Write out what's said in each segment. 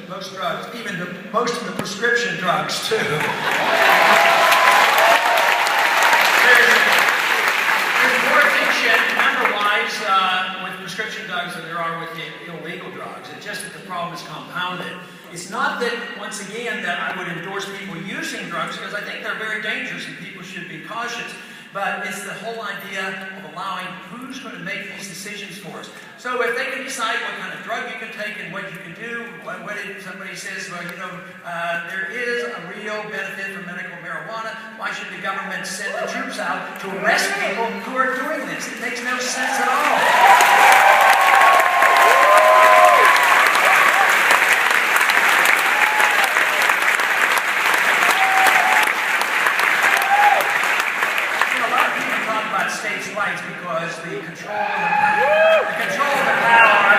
most drugs, even most of the prescription drugs too. There's more addiction, number-wise, with prescription drugs than there are with the illegal drugs. It's just that the problem is compounded. It's not that, once again, that I would endorse people using drugs, because I think they're very dangerous and people should be cautious. But it's the whole idea of allowing who's going to make these decisions for us. So if they can decide what kind of drug you can take and what you can do, what if somebody says, well, you know, there is a real benefit from medical marijuana, why should the government send the troops out to arrest people who are doing this? It makes no sense at all. States' rights because the control of the power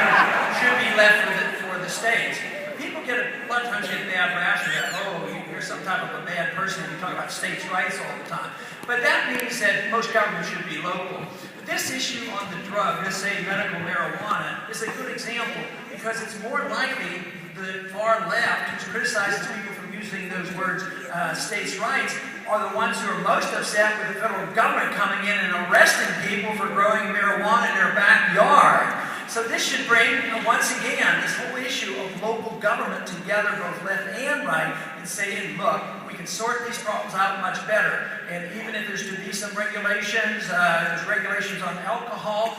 should be left for the states. People a lot of times get bad raps for that. Oh, you're some type of a bad person if you talk about states' rights all the time. But that means that most governments should be local. But this issue on the drug, let's say medical marijuana, is a good example because it's more likely the far left, which criticizes people for using those words, states' rights, are the ones who are most upset with the federal government coming in and arresting people for growing marijuana in their backyard. So this should bring, once again, this whole issue of local government together, both left and right, and saying, look, we can sort these problems out much better. And even if there's to be some regulations, there's regulations on alcohol.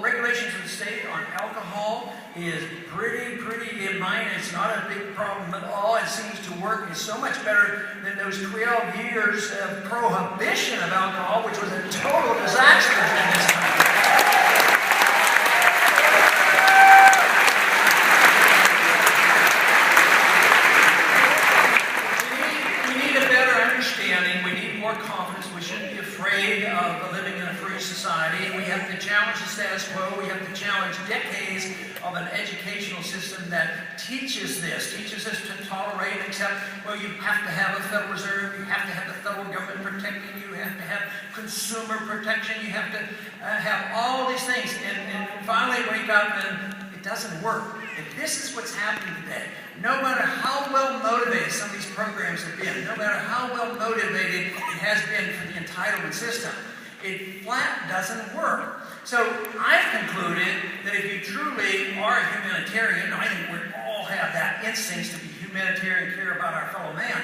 Regulations in the state on alcohol is pretty minor. It's not a big problem at all. It seems to work. It's so much better than those 12 years of prohibition of alcohol, which was a total disaster in this country. We need a better understanding. We need more confidence. We shouldn't be afraid of living in a free society. We have to challenge the status quo. We have to challenge decades of an educational system that teaches us to tolerate and accept, well, you have to have a Federal Reserve, you have to have the federal government protecting you, you have to have consumer protection, you have to have all these things. And finally wake up and it doesn't work. And this is what's happening today. No matter how well motivated some of these programs have been, no matter how well motivated it has been for the entitlement system, it flat doesn't work. So I've concluded that if you truly are a humanitarian, I think we all have that instinct to be humanitarian, care about our fellow man.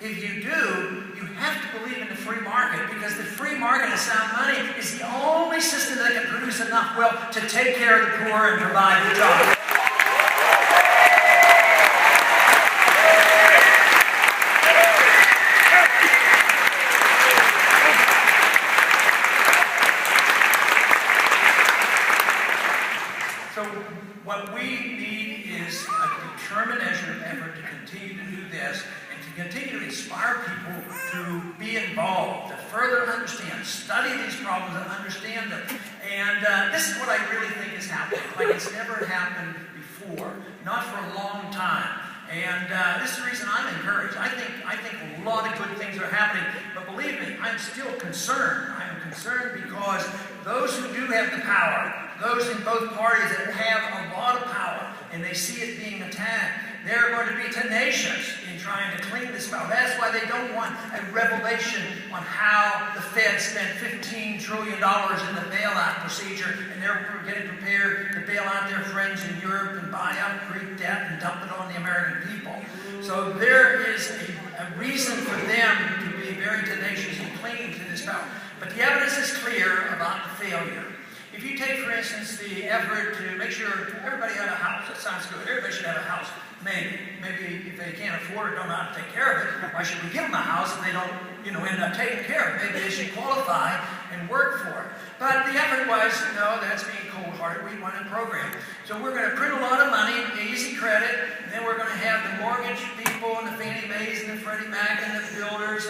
If you do, you have to believe in the free market, because the free market of sound money is the only system that can produce enough wealth to take care of the poor and provide the jobs. What we need is a determination of effort to continue to do this and to continue to inspire people to be involved, to further understand, study these problems and understand them. And this is what I really think is happening, like it's never happened before, not for a long time. And this is the reason I'm encouraged. I think a lot of good things are happening, but believe me, I'm still concerned. I'm concerned because those who do have the power, those in both parties that have a lot of power, and they see it being attacked, they're going to be tenacious in trying to clean this power. That's why they don't want a revelation on how the Fed spent $15 trillion in the bailout procedure, and they're getting prepared to bail out their friends in Europe and buy out Greek debt and dump it on the American people. So there is a reason for them to be very tenacious and clinging to this power. But the evidence is clear about the failure. If you take, for instance, the effort to make sure everybody had a house, that sounds good. Everybody should have a house. Maybe if they can't afford it, don't know how to take care of it, why should we give them a house if they don't, end up taking care of it? Maybe they should qualify and work for it. But the effort was, no, that's being cold-hearted. We want a program. So we're going to print a lot of money, easy credit, and then we're going to have the mortgage people and the Fannie Mae's and the Freddie Mac and the builders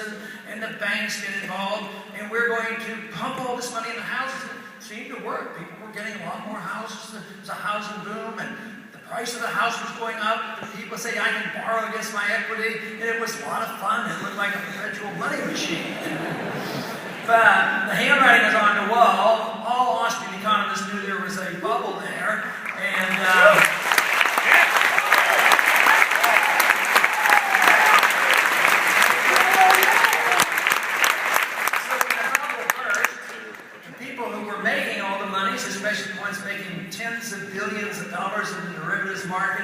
and the banks get involved, and we're going to pump all this money in the houses. Seemed to work. People were getting a lot more houses. There's a housing boom, and the price of the house was going up. People say, I can borrow against my equity, and it was a lot of fun. It looked like a perpetual money machine. But the handwriting was on the wall. All Austrian economists knew there was a bubble there, and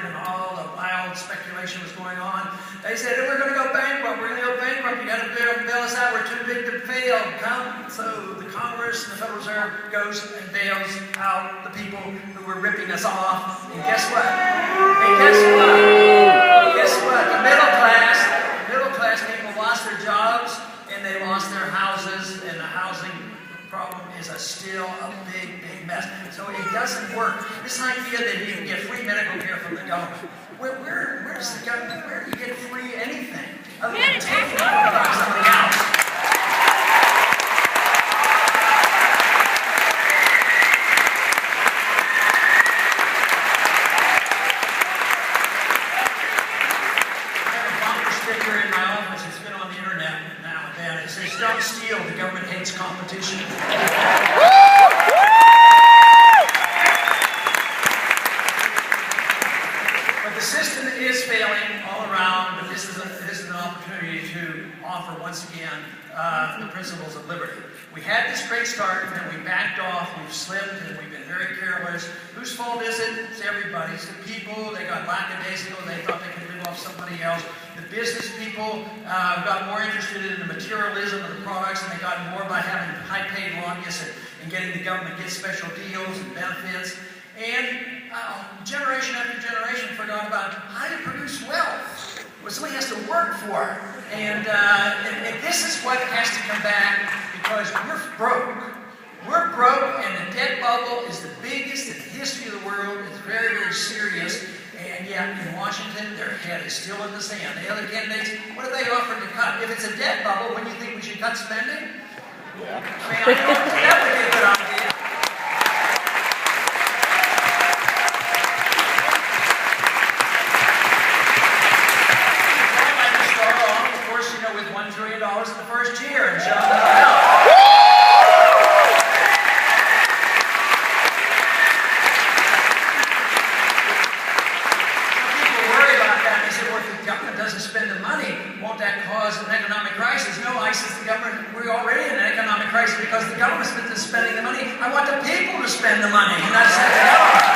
market and all the wild speculation was going on, they said, we're going to go bankrupt, we're going to go bankrupt, you got to bail us out, we're too big to fail. So the Congress and the Federal Reserve goes and bails out the people who were ripping us off. And guess what? The middle class people lost their jobs and they lost their houses, and the housing problem is still a big mess. So it doesn't work. This idea that you can get free medical care from the government, where's the government? Where do you get free anything other than taking it from somebody else? Don't steal, the government hates competition. But the system is failing all around, but this is an opportunity to offer once again the principles of liberty. We had this great start, and then we backed off, we've slipped, and we've been very careless. Whose fault is it? It's everybody's. The people, they got lackadaisical, they thought they could live off somebody else. The business people got more interested in the materialism of the products, and they got more by having high-paid lobbyists and getting the government to get special deals and benefits. And generation after generation forgot about how to produce wealth. Well, somebody has to work for it. And this is what has to come back, because we're broke. We're broke, and the debt bubble is the biggest in the history of the world. It's very, very serious. And yet, in Washington, their head is still in the sand. The other candidates, what are they offering to cut? If it's a debt bubble, wouldn't you think we should cut spending? Yeah. I mean, that would be a good idea. I'd like to start off, of course, with $1 trillion in the first year and show them how. Spend the money, won't that cause an economic crisis? No, I says the government, we're already in an economic crisis because the government's been spending the money. I want the people to spend the money, and that's the government.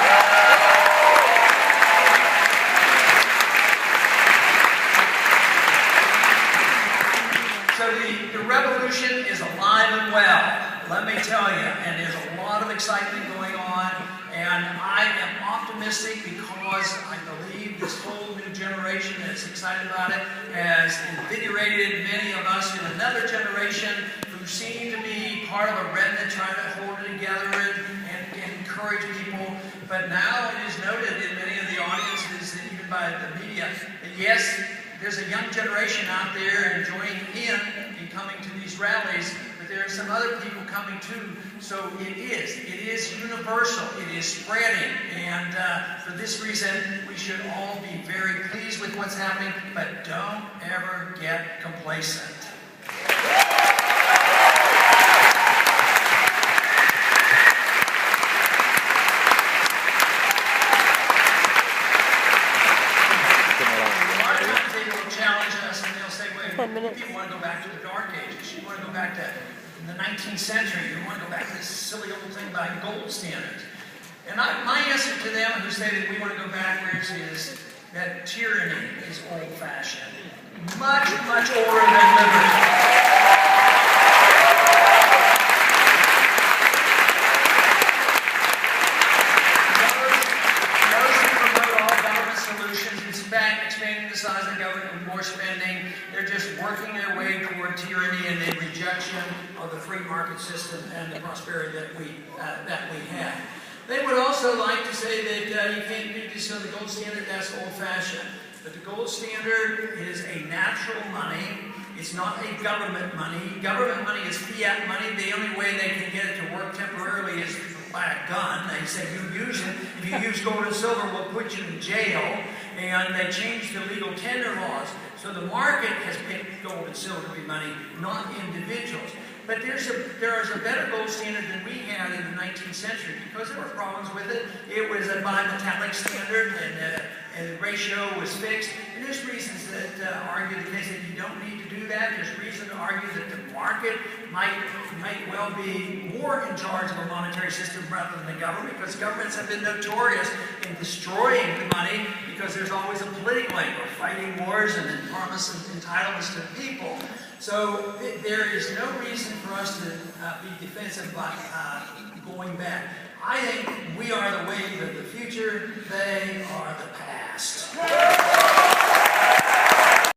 So the revolution is alive and well, let me tell you, and there's a lot of excitement going on, and I am optimistic because I believe this whole new generation that's excited about it has invigorated many of us in another generation who seem to be part of a remnant trying to hold it together and encourage people. But now it is noted in many of the audiences, and even by the media, that yes, there's a young generation out there joining in and coming to these rallies, but there are some other people coming too. So it is universal, it is spreading, and for this reason, we should all be very pleased with what's happening, but don't ever get complacent. People want to go back to the Dark Ages. You want to go back to the 19th century. You want to go back to this silly old thing about gold standards. And my answer to them who say that we want to go backwards is that tyranny is old-fashioned. Much, much older than liberty. Expanding the size of the government with more spending, they're just working their way toward tyranny and the rejection of the free market system and the prosperity that we have. They would also like to say that you can't do this on the gold standard, that's old-fashioned. But the gold standard is a natural money. It's not a government money. Government money is fiat money. The only way they can get it to work temporarily is by a gun. They say you use it. If you use gold and silver, we'll put you in jail. And they changed the legal tender laws. So the market has picked gold and silver to be money, not individuals. But there is a better gold standard than we had in the 19th century because there were problems with it. It was a bimetallic standard, and the ratio was fixed. And there's reasons that argue the case that you don't need to do that. There's reason to argue that the market might well be more in charge of a monetary system rather than the government, because governments have been notorious in destroying the money because there's always a political angle, fighting wars and then promising entitlements to the people. So there is no reason for us to be defensive about going back. I think we are the wave of the future. They are the past.